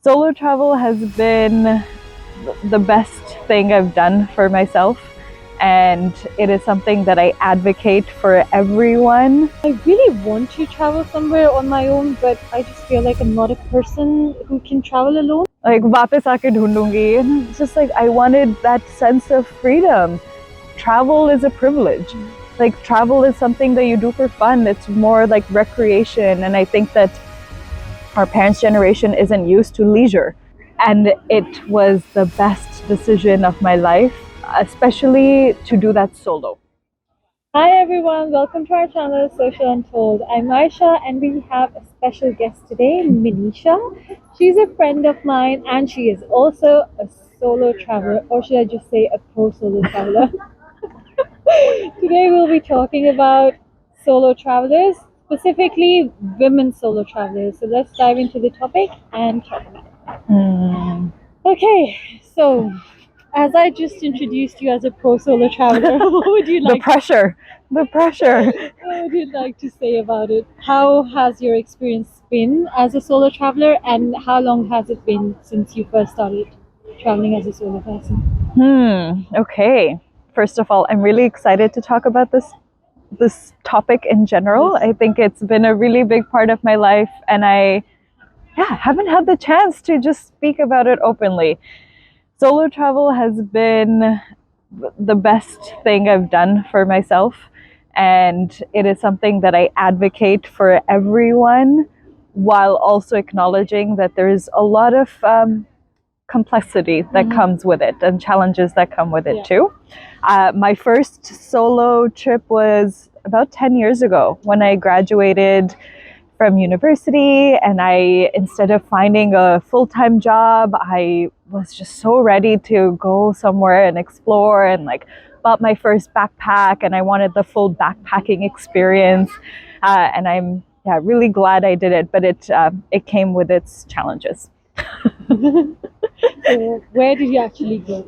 Solo travel has been the best thing I've done for myself, and it is something that I advocate for everyone. I really want to travel somewhere on my own, but I just feel like I'm not a person who can travel alone. Like, वापस आके ढूंढूंगी. And it's just like I wanted that sense of freedom. Travel is a privilege. Like, travel is something that you do for fun. It's more like recreation, and I think that our parents' generation isn't used to leisure. And it was the best decision of my life, especially to do that solo. Hi everyone, welcome to our channel Social Untold. I'm Manisha and we have a special guest today, Manisha. She's a friend of mine and she is also a solo traveler, or should I just say a pro solo traveler. Today we'll be talking about solo travelers, specifically women solo travelers. So let's dive into the topic and talk about it. Okay, so as I just introduced you as a pro solo traveler, what would you like? The pressure. What would you like to say about it? How has your experience been as a solo traveler, and how long has it been since you first started traveling as a solo person? Okay. First of all, I'm really excited to talk about this topic in general. Yes. I think it's been a really big part of my life, and I haven't had the chance to just speak about it openly. Solo travel has been the best thing I've done for myself, and it is something that I advocate for everyone, while also acknowledging that there's a lot of complexity that comes with it and challenges that come with it too. My first solo trip was about 10 years ago when I graduated from university, and instead of finding a full-time job, I was just so ready to go somewhere and explore, and like bought my first backpack, and I wanted the full backpacking experience, and I'm really glad I did it, but it came with its challenges. So where did you actually go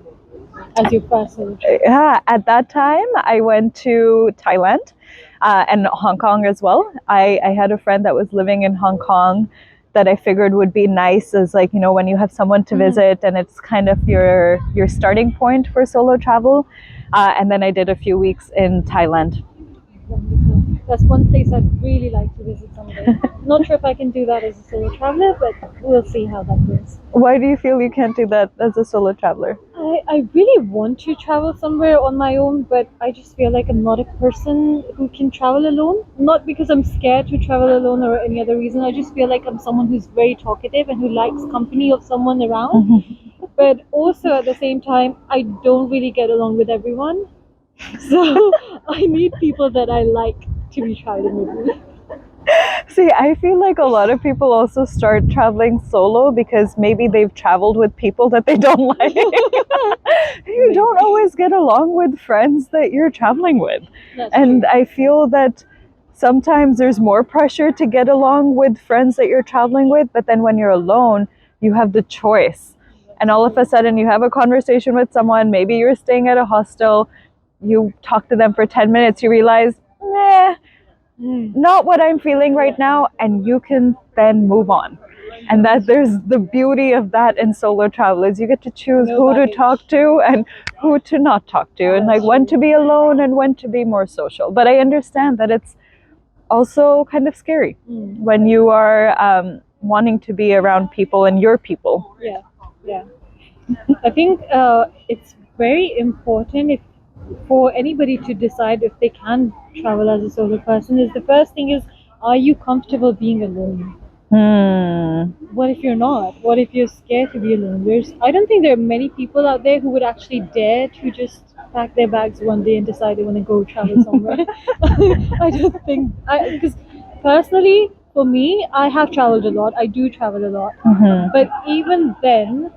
as your first solo trip? At that time, I went to Thailand and Hong Kong as well. I had a friend that was living in Hong Kong that I figured would be nice as, like, you know, when you have someone to visit and it's kind of your starting point for solo travel. And then I did a few weeks in Thailand. Wonderful. That's one place I'd really like to visit someday. Not sure if I can do that as a solo traveler, but we'll see how that goes. Why do you feel you can't do that as a solo traveler? I really want to travel somewhere on my own, but I just feel like I'm not a person who can travel alone. Not because I'm scared to travel alone or any other reason. I just feel like I'm someone who's very talkative and who likes company of someone around. But also at the same time, I don't really get along with everyone. So I need people that I like to be traveling with me. See, I feel like a lot of people also start traveling solo because maybe they've traveled with people that they don't like. You don't always get along with friends that you're traveling with. That's And true. I feel that sometimes there's more pressure to get along with friends that you're traveling with, but then when you're alone, you have the choice. And all of a sudden, you have a conversation with someone, maybe you're staying at a hostel, you talk to them for 10 minutes, you realize, not what I'm feeling right now, and you can then move on. And that there's the beauty of that in solo travel is you get to choose who to talk to and who to not talk to, and like when to be alone and when to be more social. But I understand that it's also kind of scary when you are wanting to be around people and your people. Yeah. I think it's very important for anybody to decide if they can travel as a solo person. Is the first thing is, are you comfortable being alone? What if you're not? What if you're scared to be alone? I don't think there are many people out there who would actually dare to just pack their bags one day and decide they want to go travel somewhere. I don't think, because personally, for me, I have traveled a lot. I do travel a lot, but even then,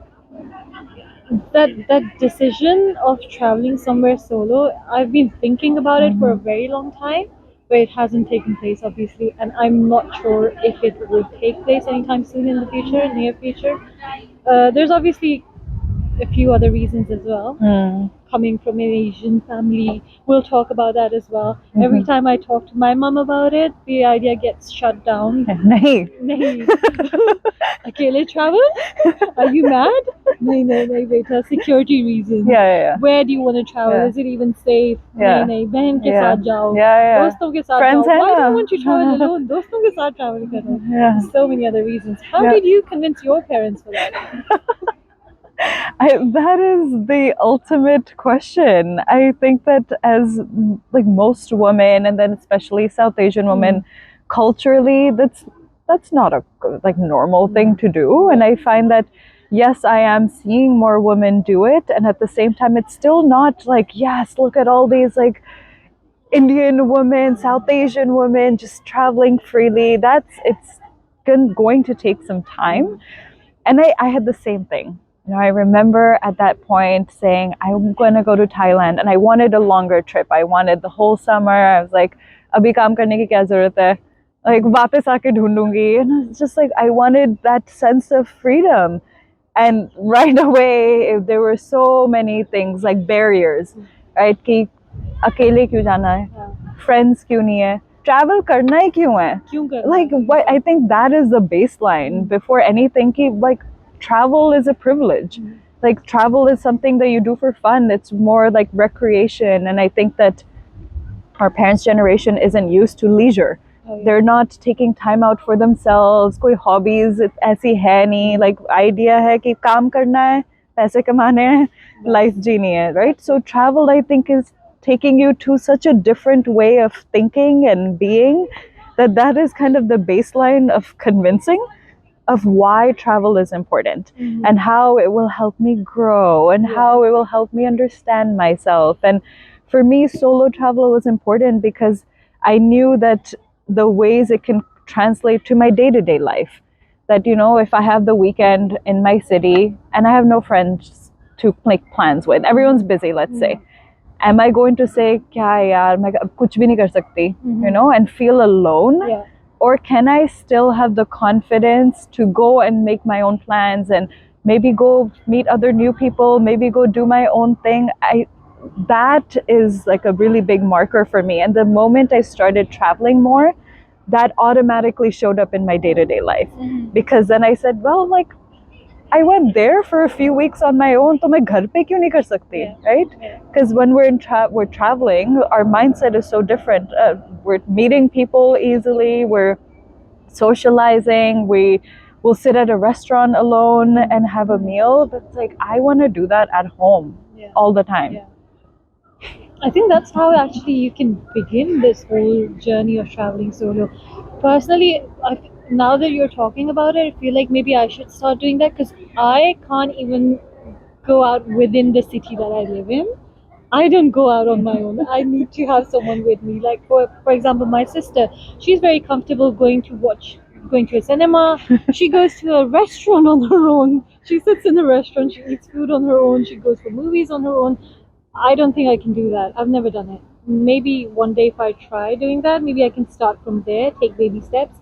that decision of traveling somewhere solo, I've been thinking about it for a very long time, but it hasn't taken place, obviously, and I'm not sure if it will take place anytime soon in the future, near future. There's obviously a few other reasons as well. Coming from an Asian family, we'll talk about that as well. Every time I talk to my mom about it, the idea gets shut down. Nahi. Akele travel? Are you mad? Nahi, beta. Security reasons. Yeah. Where do you want to travel? Yeah. Is it even safe? Yeah. Nahi, बहन के Yeah. साथ जाओ. Yeah. दोस्तों के साथ Friends जाओ. है Why do ना? you want to travel alone? दोस्तों के साथ travel करो. Yeah. So many other reasons. How Yeah. did you convince your parents for that? That is the ultimate question. I think that as like most women, and then especially South Asian women, culturally, that's not a like normal thing to do. And I find that yes, I am seeing more women do it, and at the same time, it's still not like yes, look at all these like Indian women, South Asian women just traveling freely. It's going to take some time. And I had the same thing. You know, I remember at that point saying, I'm going to go to Thailand. And I wanted a longer trip. I wanted the whole summer. I was like, abhi kaam karne ki kya zarurat hai? Like, वापस आके ढूंढूंगी. And it's just like, I wanted that sense of freedom. And right away, there were so many things like barriers, right? Ki अकेले क्यों जाना है? Friends क्यों नहीं है? Travel करना ही क्यों है? Like, what I think that is the baseline before anything. Like, travel is a privilege. Like, travel is something that you do for fun. It's more like recreation. And I think that our parents' generation isn't used to leisure. They're not taking time out for themselves. कोई hobbies ऐसी है नहीं. Like, idea है कि काम करना है, पैसे कमाने हैं, life जीनी है, right? So travel, I think, is taking you to such a different way of thinking and being that is kind of the baseline of convincing of why travel is important and how it will help me grow and how it will help me understand myself. And for me, solo travel was important because I knew that the ways it can translate to my day-to-day life. That, you know, if I have the weekend in my city and I have no friends to make plans with, everyone's busy, let's say. Am I going to say, kya yaar, main kuch bhi nahi kar sakti, you know, and feel alone? Yeah. Or can I still have the confidence to go and make my own plans and maybe go meet other new people, maybe go do my own thing? That is like a really big marker for me. And the moment I started traveling more, that automatically showed up in my day-to-day life. Because then I said, well, like, I went there for a few weeks on my own, तो मैं घर पे क्यों नहीं कर सकती, right? Because when we're traveling, our mindset is so different. We're meeting people easily, we're socializing, we will sit at a restaurant alone and have a meal. But it's like, I want to do that at home all the time. I think that's how actually you can begin this whole journey of traveling solo. Personally, now that you're talking about it, I feel like maybe I should start doing that because I can't even go out within the city that I live in. I don't go out on my own. I need to have someone with me. Like for example, my sister, she's very comfortable going to a cinema. She goes to a restaurant on her own. She sits in a restaurant. She eats food on her own. She goes for movies on her own. I don't think I can do that. I've never done it. Maybe one day if I try doing that, maybe I can start from there, take baby steps,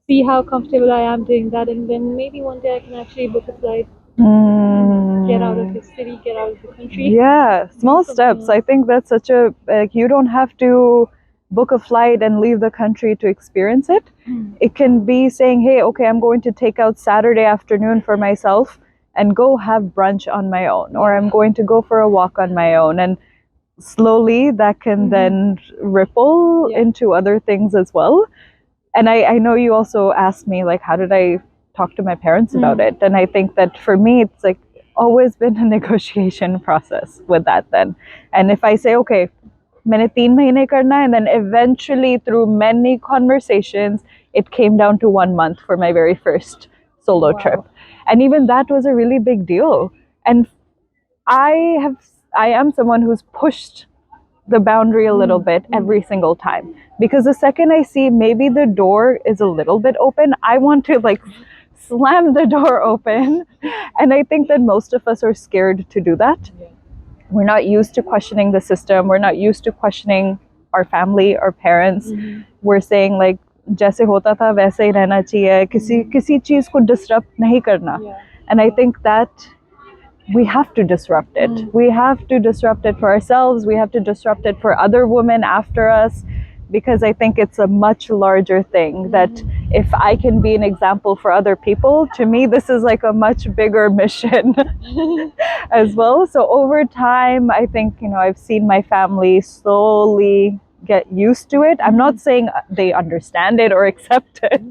see how comfortable I am doing that, and then maybe one day I can actually book a flight, get out of the city, get out of the country. Yeah, small steps. I think that's such a, like, you don't have to book a flight and leave the country to experience it. It can be saying, hey, okay, I'm going to take out Saturday afternoon for myself and go have brunch on my own, or I'm going to go for a walk on my own. And slowly that can then ripple into other things as well. And I know you also asked me, like, how did I talk to my parents about it? And I think that for me, it's like always been a negotiation process with that then. And if I say, okay, मैंने 3 महीने करना है, and then eventually through many conversations, it came down to 1 month for my very first solo trip. And even that was a really big deal. And I am someone who's pushed the boundary a little bit every single time, because the second I see maybe the door is a little bit open, I want to like slam the door open. And I think that most of us are scared to do that. We're not used to questioning the system. We're not used to questioning our family, our parents. We're saying like, जैसे होता था वैसे ही रहना चाहिए, किसी चीज को disrupt नहीं करना. And I think that we have to disrupt it. We have to disrupt it for ourselves. We have to disrupt it for other women after us, because I think it's a much larger thing that if I can be an example for other people, to me, this is like a much bigger mission as well. So over time, I think, I've seen my family slowly get used to it. I'm not saying they understand it or accept it,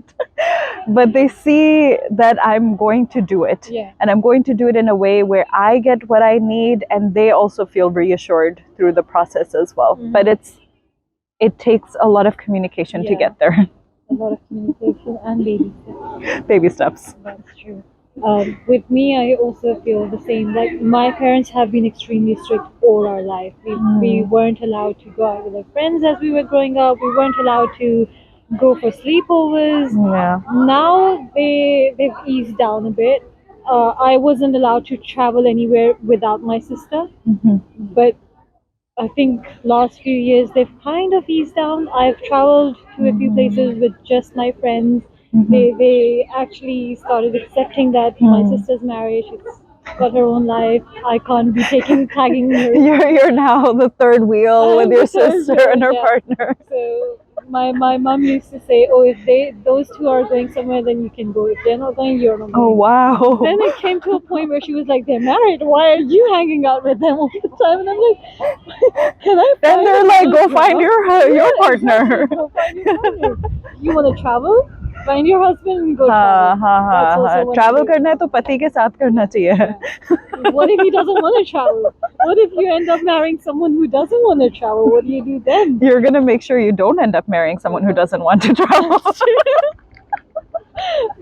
but they see that I'm going to do it. Yeah. And I'm going to do it in a way where I get what I need and they also feel reassured through the process as well. But it takes a lot of communication to get there. A lot of communication and baby steps. Baby steps. That's true. With me, I also feel the same. Like, my parents have been extremely strict all our life. We weren't allowed to go out with our friends as we were growing up. We weren't allowed to go for sleepovers. Yeah. Now they've eased down a bit. I wasn't allowed to travel anywhere without my sister, but I think last few years they've kind of eased down. I've traveled to a few places with just my friends. They actually started accepting that my sister's married. She's got her own life. I can't be tagging her. You're now the third wheel with your sister and her partner. So my mom used to say, "Oh, if those two are going somewhere, then you can go. If they're not going, you're not going." Oh wow! Then it came to a point where she was like, "They're married. Why are you hanging out with them all the time?" And I'm like, "Can I?" Then they're like, "Go find your partner." Exactly. Go find your partner. You want to travel? Find your husband and go travel. That's also one Travel of the- करना है तो पति के साथ करना चाहिए. What if he doesn't want to travel? What if you end up marrying someone who doesn't want to travel? What do you do then? You're gonna make sure you don't end up marrying someone who doesn't want to travel.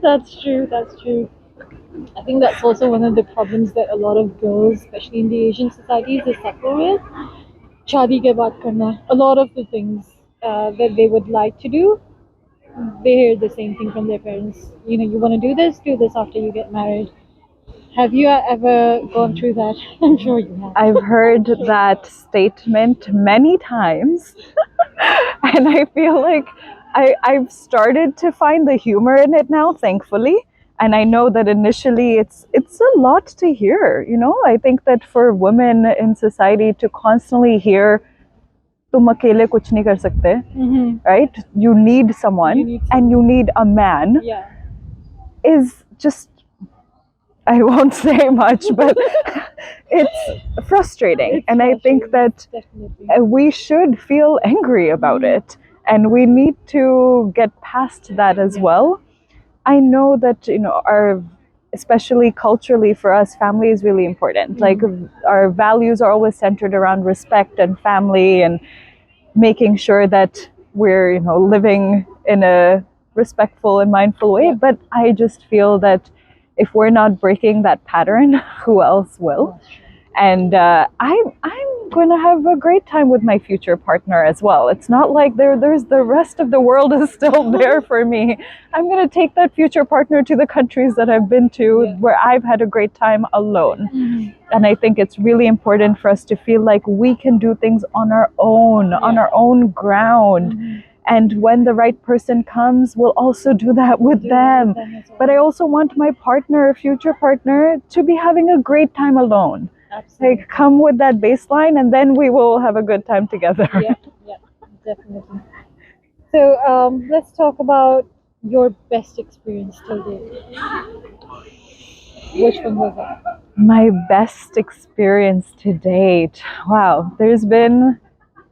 That's true. That's true. I think that's also one of the problems that a lot of girls, especially in the Asian societies, they suffer with. Shadi ke baat karna. A lot of the things that they would like to do, they hear the same thing from their parents. You want to do this after you get married. Have you ever gone through that? I'm sure you have. I've heard that statement many times, and I feel like I've started to find the humor in it now, thankfully. And I know that initially it's a lot to hear. I think that for women in society to constantly hear, "Tum akele kuch nahi kar sakte," right? You need someone, and you need a man. Yeah. Is just, I won't say much, but it's frustrating. And I think that we should feel angry about it. And we need to get past that as well. I know that, especially culturally for us, family is really important. Like, our values are always centered around respect and family and making sure that we're, living in a respectful and mindful way. But I just feel that if we're not breaking that pattern, who else will? And I'm going to have a great time with my future partner as well. It's not like there's the rest of the world is still there for me. I'm going to take that future partner to the countries that I've been to where I've had a great time alone. And I think it's really important for us to feel like we can do things on our own ground. And when the right person comes, we'll also do that with them. But I also want my partner, future partner, to be having a great time alone. Absolutely. Like, come with that baseline, and then we will have a good time together. Yeah, definitely. So let's talk about your best experience till date. Which one was that? My best experience to date. Wow, there's been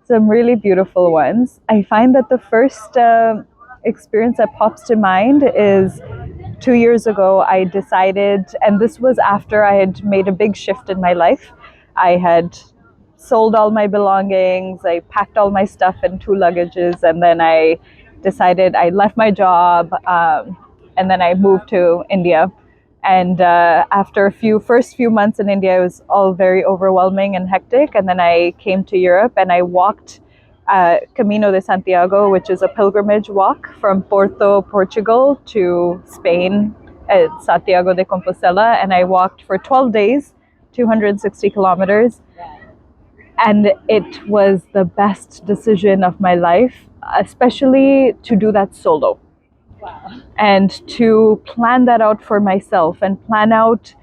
some really beautiful ones. I find that the first experience that pops to mind is 2 years ago. I decided, and this was after I had made a big shift in my life. I had sold all my belongings, I packed all my stuff in 2 luggages, and then I decided I left my job, and then I moved to India. And after first few months in India, it was all very overwhelming and hectic. And then I came to Europe and I walked Camino de Santiago, which is a pilgrimage walk from Porto, Portugal to Spain at Santiago de Compostela. And I walked for 12 days, 260 kilometers. And it was the best decision of my life, especially to do that solo. Wow. And to plan that out for myself and plan out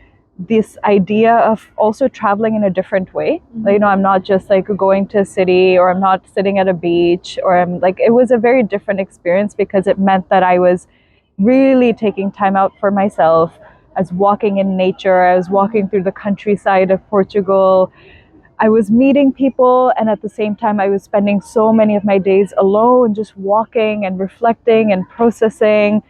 this idea of also traveling in a different way. Mm-hmm. I'm not just like going to a city, or I'm not sitting at a beach, or I'm like, it was a very different experience because it meant that I was really taking time out for myself. I was walking in nature, I was walking through the countryside of Portugal, I was meeting people, and at the same time I was spending so many of my days alone, just walking and reflecting and processing,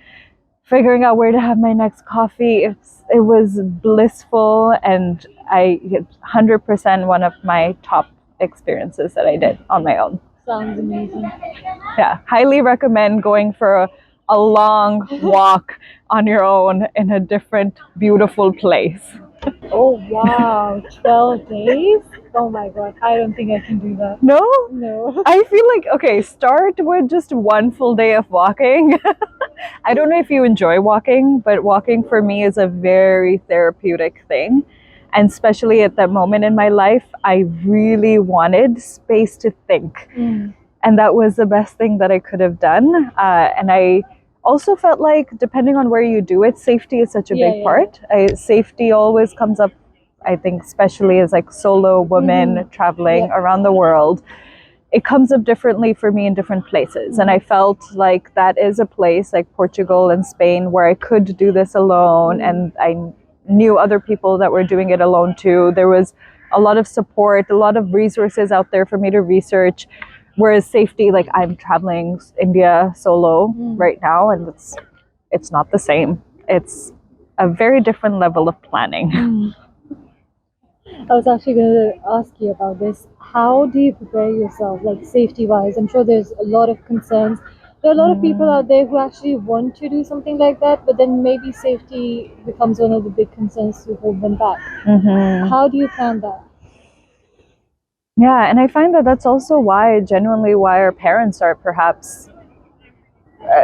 figuring out where to have my next coffee. It was blissful, and 100% one of my top experiences that I did on my own. Sounds amazing. Yeah, highly recommend going for a long walk on your own in a different, beautiful place. Oh wow, 12 days? Oh my god, I don't think I can do that. No? No. I feel like, okay, start with just one full day of walking. I don't know if you enjoy walking, but walking for me is a very therapeutic thing. And especially at that moment in my life, I really wanted space to think. And that was the best thing that I could have done. And I also felt like, depending on where you do it, safety is such a big part. Safety always comes up, I think, especially as like solo women traveling around the world. It comes up differently for me in different places. And I felt like that is a place like Portugal and Spain where I could do this alone. And I knew other people that were doing it alone too. There was a lot of support, a lot of resources out there for me to research. Whereas safety, like I'm traveling India solo right now, and it's not the same. It's a very different level of planning. I was actually going to ask you about this. How do you prepare yourself, like safety wise? I'm sure there's a lot of concerns. There are a lot of people out there who actually want to do something like that, but then maybe safety becomes one of the big concerns to hold them back. How do you plan that? Yeah, and I find that that's also genuinely why our parents are perhaps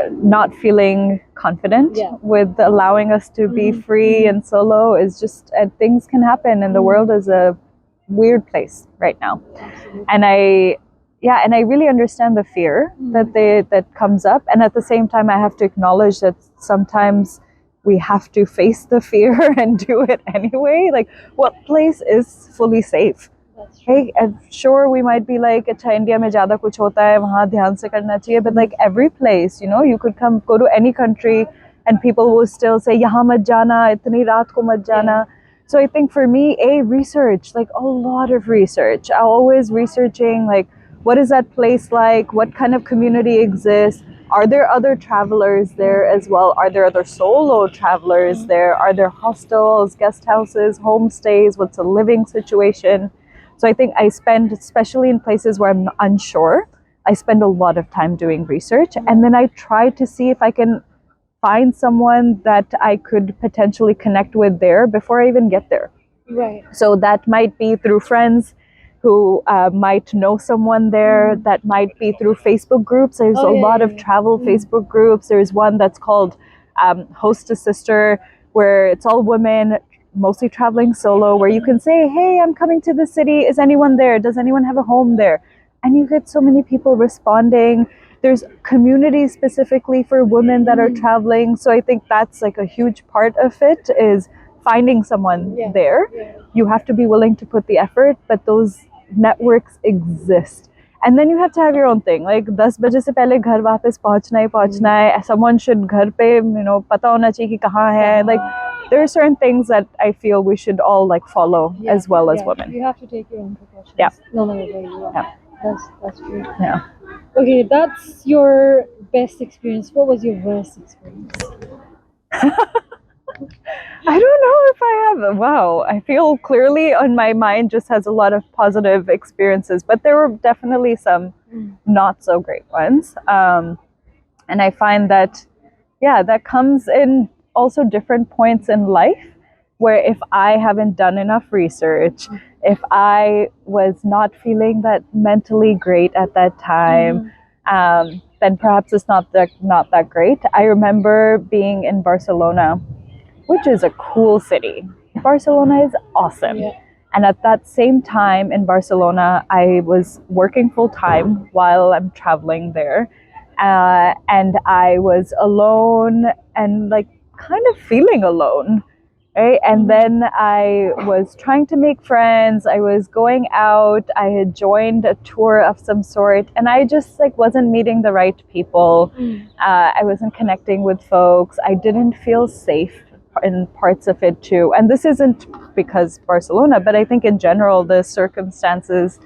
not feeling confident with allowing us to be free and solo. Is just things can happen, and the world is a weird place right now. And I really understand the fear that comes up, and at the same time I have to acknowledge that sometimes we have to face the fear and do it anyway. Like, what place is fully safe? Hey, sure, we might be like, अच्छा India में ज़्यादा कुछ होता है, वहाँ ध्यान से करना चाहिए, but like every place, you could go to any country and people will still say, यहाँ मत जाना, इतनी रात को मत जाना. So I think for me, research, like a lot of research. I'm always researching, like, what is that place like? What kind of community exists? Are there other travelers there as well? Are there other solo travelers there? Are there hostels, guest houses, homestays? What's the living situation? So I think I spend, especially in places where I'm unsure, I spend a lot of time doing research. And then I try to see if I can find someone that I could potentially connect with there before I even get there. Right. So that might be through friends who might know someone there. That might be through Facebook groups. There's a lot of travel Facebook groups. There's one that's called Host a Sister, where it's all women, mostly traveling solo, where you can say, hey, I'm coming to the city. Is anyone there? Does anyone have a home there? And you get so many people responding. There's communities specifically for women that are traveling. So I think that's like a huge part of it, is finding someone there. You have to be willing to put the effort, but those networks exist. And then you have to have your own thing. Like 10 baje se pehle ghar वापस पहुंचना hai. Someone should ghar pe, पता होना चाहिए कि कहाँ है. Like, there are certain things that I feel we should all like follow as well as women. You have to take your own precautions. Yeah. No matter where you are. Yeah. That's true. Yeah. Okay, that's your best experience. What was your worst experience? I don't know if I have. Wow, I feel clearly on my mind just has a lot of positive experiences, but there were definitely some not so great ones. And I find that, that comes in also different points in life, where if I haven't done enough research, if I was not feeling that mentally great at that time, then perhaps it's not that great. I remember being in Barcelona, which is a cool city. Barcelona is awesome. Yeah. And at that same time in Barcelona, I was working full time while I'm traveling there. And I was alone and like kind of feeling alone. right? And then I was trying to make friends. I was going out. I had joined a tour of some sort, and I just like wasn't meeting the right people. I wasn't connecting with folks. I didn't feel safe in parts of it too. And this isn't because Barcelona, but I think in general the circumstances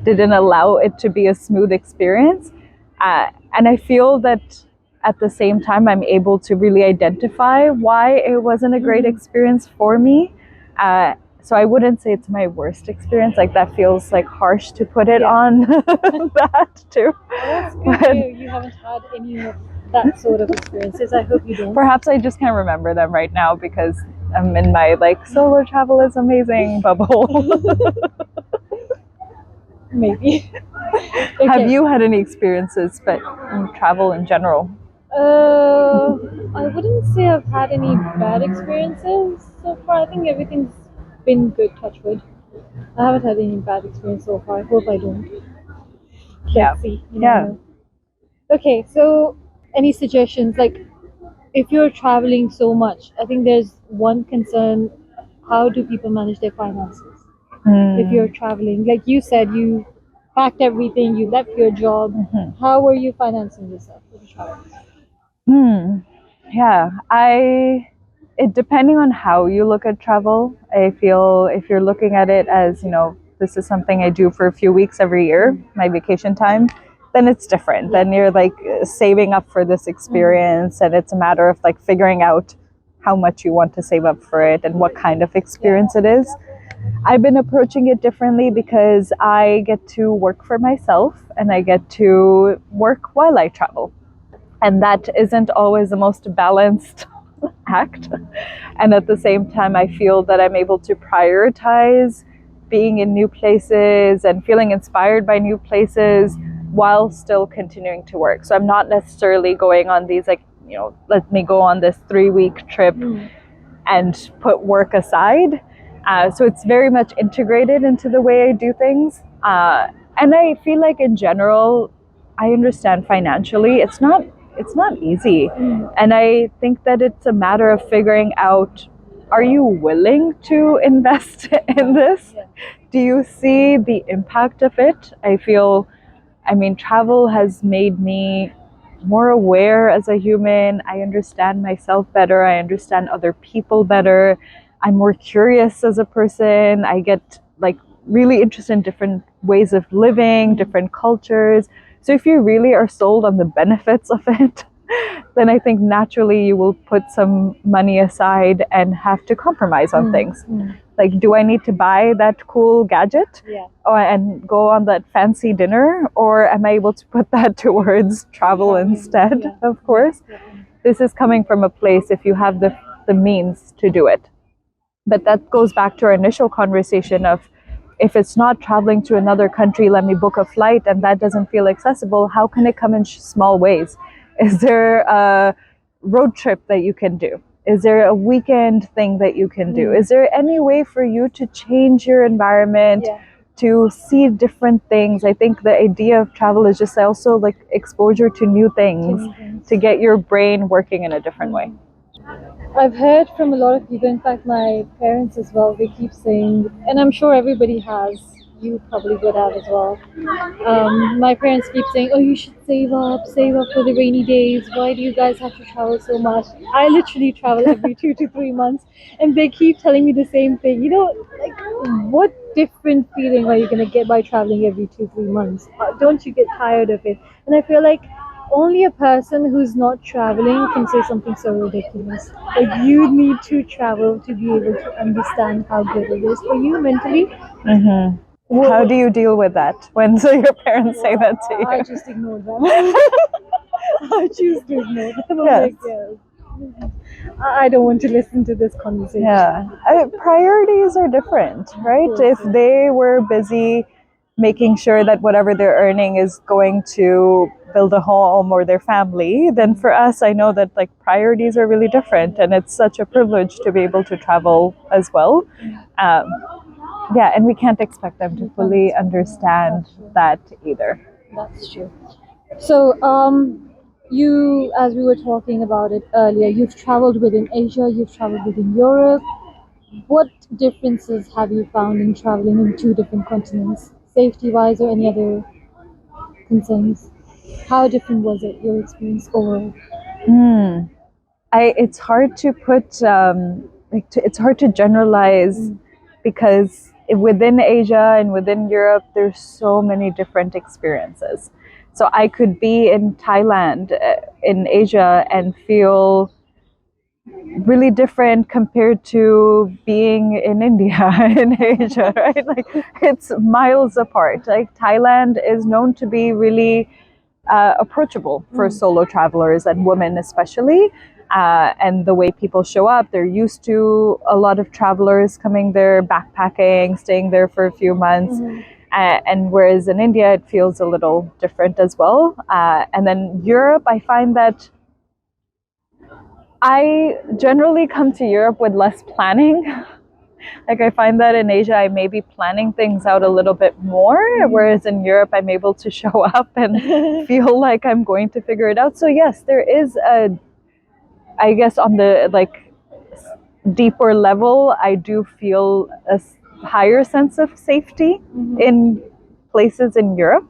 didn't allow it to be a smooth experience. And I feel that at the same time, I'm able to really identify why it wasn't a great experience for me. So I wouldn't say it's my worst experience. Like that feels like harsh to put it on that too. Well, that's good. You haven't had any of that sort of experiences. I hope you don't. Perhaps I just can't remember them right now because I'm in my like solo travel is amazing bubble. Maybe. Okay. Have you had any experiences, but in travel in general? I wouldn't say I've had any bad experiences so far. I think everything's been good, touch wood. I haven't had any bad experience so far. I hope I don't. Let's see. You never know. Okay, so any suggestions? Like, if you're traveling so much, I think there's one concern: how do people manage their finances? If you're traveling, like you said, you packed everything, you left your job. How are you financing yourself for the travel? Yeah, it depending on how you look at travel, I feel if you're looking at it as, this is something I do for a few weeks every year, my vacation time, then it's different. Then you're like saving up for this experience, and it's a matter of like figuring out how much you want to save up for it and what kind of experience it is. I've been approaching it differently because I get to work for myself and I get to work while I travel. And that isn't always the most balanced act. And at the same time, I feel that I'm able to prioritize being in new places and feeling inspired by new places while still continuing to work. So I'm not necessarily going on these like, let me go on this 3-week trip and put work aside. So it's very much integrated into the way I do things. And I feel like in general, I understand financially, it's not easy. And I think that it's a matter of figuring out, are you willing to invest in this? Do you see the impact of it? Travel has made me more aware as a human. I understand myself better. I understand other people better. I'm more curious as a person. I get like really interested in different ways of living, different cultures. So if you really are sold on the benefits of it, then I think naturally you will put some money aside and have to compromise on things. Like, do I need to buy that cool gadget and go on that fancy dinner? Or am I able to put that towards travel instead? Of course. This is coming from a place if you have the means to do it. But that goes back to our initial conversation of, if it's not traveling to another country, let me book a flight, and that doesn't feel accessible, how can it come in small ways? Is there a road trip that you can do? Is there a weekend thing that you can do? Is there any way for you to change your environment, to see different things? I think the idea of travel is just also like exposure to new things, to get your brain working in a different way. I've heard from a lot of people, in fact my parents as well, they keep saying, and I'm sure everybody has, you probably would have as well, my parents keep saying, oh, you should save up for the rainy days, why do you guys have to travel so much? I literally travel every 2 to 3 months, and they keep telling me the same thing. Like, what different feeling are you going to get by traveling every 2-3 months? Don't you get tired of it? And I feel like only a person who's not traveling can say something so ridiculous. Like, you need to travel to be able to understand how good it is for you mentally. How do you deal with that when your parents say that to you? I just ignore them. I choose to ignore them. Like, I don't want to listen to this conversation. Priorities are different, right? If they were busy making sure that whatever they're earning is going to build a home or their family, then for us, I know that like priorities are really different, and it's such a privilege to be able to travel as well. And we can't expect them to fully understand that either. That's true. So, you, as we were talking about it earlier, you've traveled within Asia, you've traveled within Europe. what differences have you found in traveling in two different continents, safety-wise or any other concerns? How different was it, your experience overall? Hmm. It's hard to put it's hard to generalize because within Asia and within Europe, there's so many different experiences. So I could be in Thailand, in Asia, and feel really different compared to being in India in Asia, right? Like it's miles apart. Like Thailand is known to be really approachable for solo travelers and women especially. And the way people show up, they're used to a lot of travelers coming there, backpacking, staying there for a few months. And whereas in India, it feels a little different as well. And then Europe, I find that I generally come to Europe with less planning. Like I find that in Asia, I may be planning things out a little bit more, whereas in Europe, I'm able to show up and feel like I'm going to figure it out. So yes, there is a, I guess on the like deeper level, I do feel a higher sense of safety in places in Europe.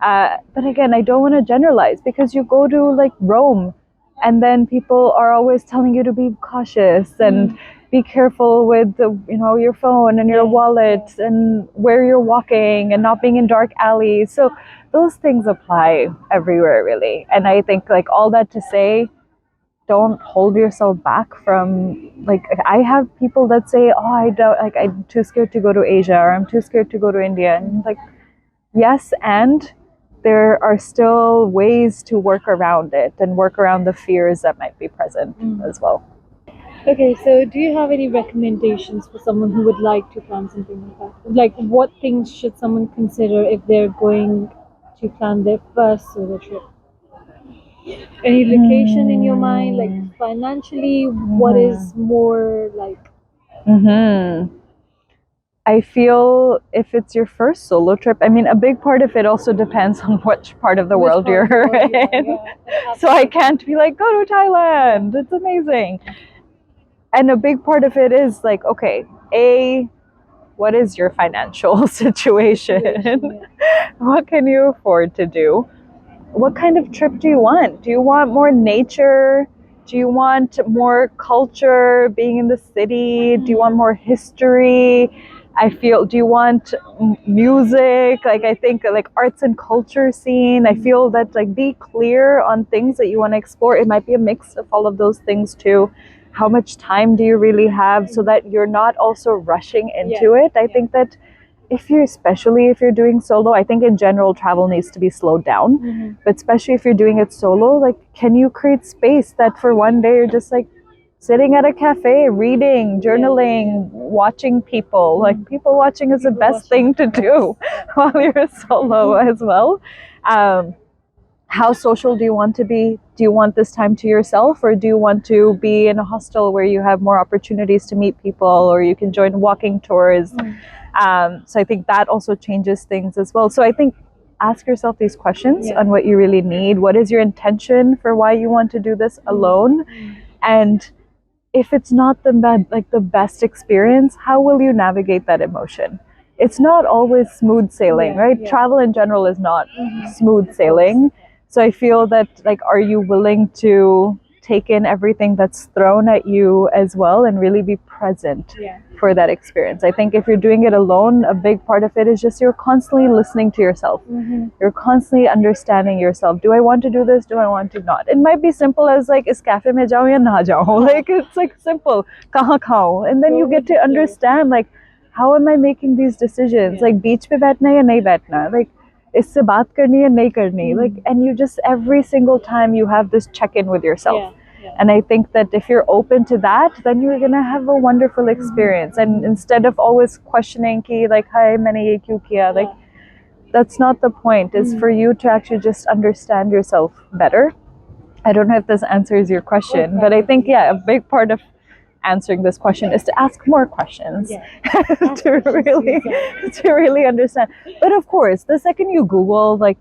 But again, I don't want to generalize because you go to like Rome and then people are always telling you to be cautious and be careful with the, your phone and your wallet and where you're walking and not being in dark alleys. So those things apply everywhere really. And I think like all that to say, don't hold yourself back from like I have people that say, oh, I don't like I'm too scared to go to Asia or I'm too scared to go to India. And like yes, and there are still ways to work around it and work around the fears that might be present as well. Okay, so do you have any recommendations for someone who would like to plan something like that? Like, what things should someone consider if they're going to plan their first solo trip? Any location in your mind, like financially, what is more like? Mm-hmm. I feel if it's your first solo trip, I mean, a big part of it also depends on which part of the Which world part of the you're world you are, in. yeah. So I can't be like, go to Thailand, it's amazing. And a big part of it is like, okay, what is your financial situation? What can you afford to do? What kind of trip do you want? Do you want more nature? Do you want more culture, being in the city? Do you want more history? Do you want music? Like, I think like arts and culture scene. I feel that like be clear on things that you want to explore. It might be a mix of all of those things too. How much time do you really have so that you're not also rushing into it? I think that especially if you're doing solo, I think in general travel needs to be slowed down, but especially if you're doing it solo, like can you create space that for one day you're just like sitting at a cafe reading, journaling, watching people. Like people watching is the best thing to do while you're solo as well. How social do you want to be? Do you want this time to yourself, or do you want to be in a hostel where you have more opportunities to meet people, or you can join walking tours? So I think that also changes things as well. So I think ask yourself these questions on what you really need. What is your intention for why you want to do this alone? And if it's not the best experience, how will you navigate that emotion? It's not always smooth sailing, right? Travel in general is not smooth sailing. So I feel that like, are you willing to take in everything that's thrown at you as well and really be present for that experience? I think if you're doing it alone, a big part of it is just you're constantly listening to yourself. You're constantly understanding yourself. Do I want to do this? Do I want to not? It might be simple as like, is cafe mein jao ya na jao? Like it's like simple, kahan khao? And then you get to understand like, how am I making these decisions? Like beach pe baithna ya nahi baithna? Like इससे बात करनी है नहीं करनी, like, and you just every single time you have this check-in with yourself. And I think that if you're open to that, then you're gonna have a wonderful experience. And instead of always questioning ki like hi maine ye kyun kiya, like that's not the point. It's for you to actually just understand yourself better. I don't know if this answers your question, but I think a big part of answering this question is to ask more questions to really understand. But of course, the second you Google like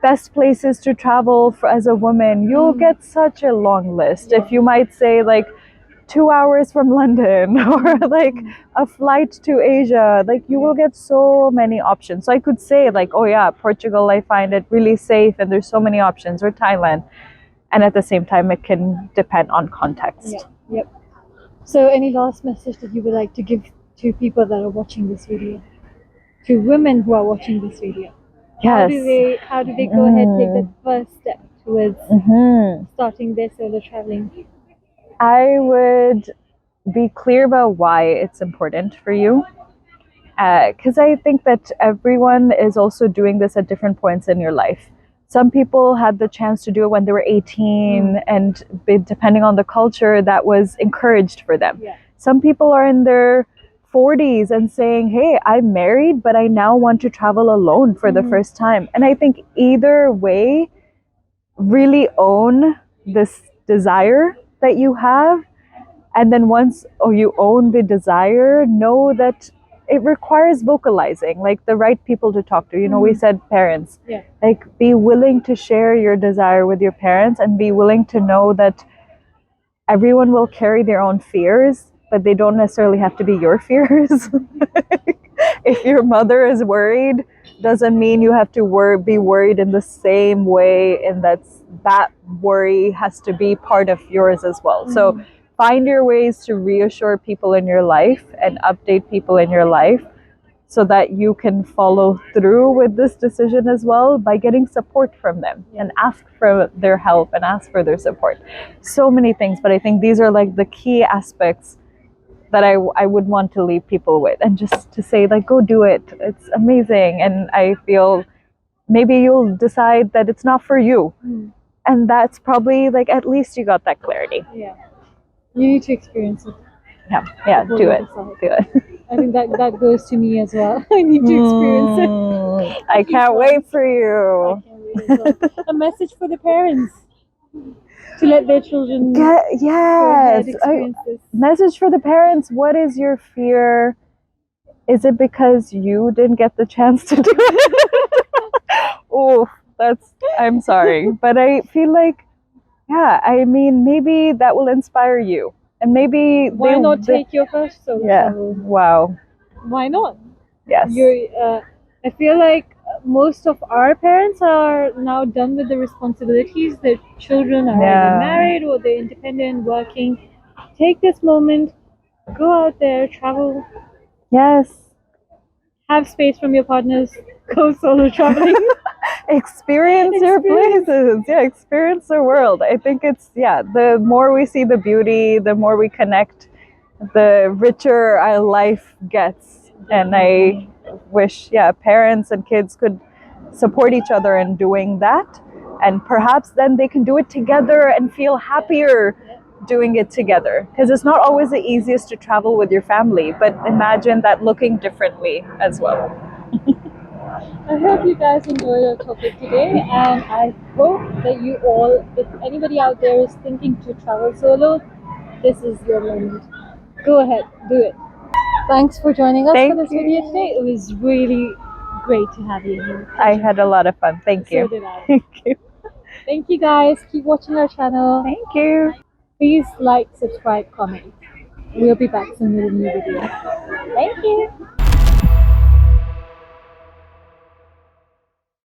best places to travel as a woman, you'll get such a long list. If you might say like 2 hours from London or like a flight to Asia. Like you will get so many options. So I could say like, oh yeah, Portugal, I find it really safe and there's so many options, or Thailand. And at the same time, it can depend on context. Yeah. Yep. So any last message that you would like to give to people that are watching this video? To women who are watching this video? Yes. How do they go ahead and take that first step towards starting their solo traveling? I would be clear about why it's important for you. Because I think that everyone is also doing this at different points in your life. Some people had the chance to do it when they were 18, and depending on the culture, that was encouraged for them. Yeah. Some people are in their 40s and saying, hey, I'm married, but I now want to travel alone for the first time. And I think either way, really own this desire that you have. And then once you own the desire, know that it requires vocalizing, like the right people to talk to. You know, we said parents. Yeah. Like, be willing to share your desire with your parents, and be willing to know that everyone will carry their own fears, but they don't necessarily have to be your fears. If your mother is worried, doesn't mean you have to be worried in the same way, and that worry has to be part of yours as well. So find your ways to reassure people in your life and update people in your life, so that you can follow through with this decision as well by getting support from them, and ask for their help and ask for their support. So many things, but I think these are like the key aspects that I would want to leave people with, and just to say, like, go do it. It's amazing. And I feel maybe you'll decide that it's not for you. And that's probably like, at least you got that clarity. Yeah. You need to experience it. Yeah, do it. I think that goes to me as well. I need to experience it. I can't wait for you. I can't wait as well. A message for the parents to let their children yes. experience this. Message for the parents: what is your fear? Is it because you didn't get the chance to do it? Oh, I'm sorry, but I feel like, I mean, maybe that will inspire you. And maybe why not take your first solo travel? Wow. Why not? Yes. I feel like most of our parents are now done with the responsibilities. Their children are either married or they're independent, working. Take this moment, go out there, travel. Yes. Have space from your partners. Go solo traveling. Experience your places. Yeah, experience the world. I think it's, the more we see the beauty, the more we connect, the richer our life gets. And I wish, parents and kids could support each other in doing that. And perhaps then they can do it together and feel happier doing it together. Because it's not always the easiest to travel with your family, but imagine that looking differently as well. I hope you guys enjoyed our topic today, and I hope that you all, if anybody out there is thinking to travel solo, this is your moment. Go ahead, do it. Thanks for joining us for this video today. It was really great to have you here. I had a lot of fun. Thank you. So did I. Thank you. Thank you guys. Keep watching our channel. Thank you. Please like, subscribe, comment. We'll be back soon with a new video. Thank you.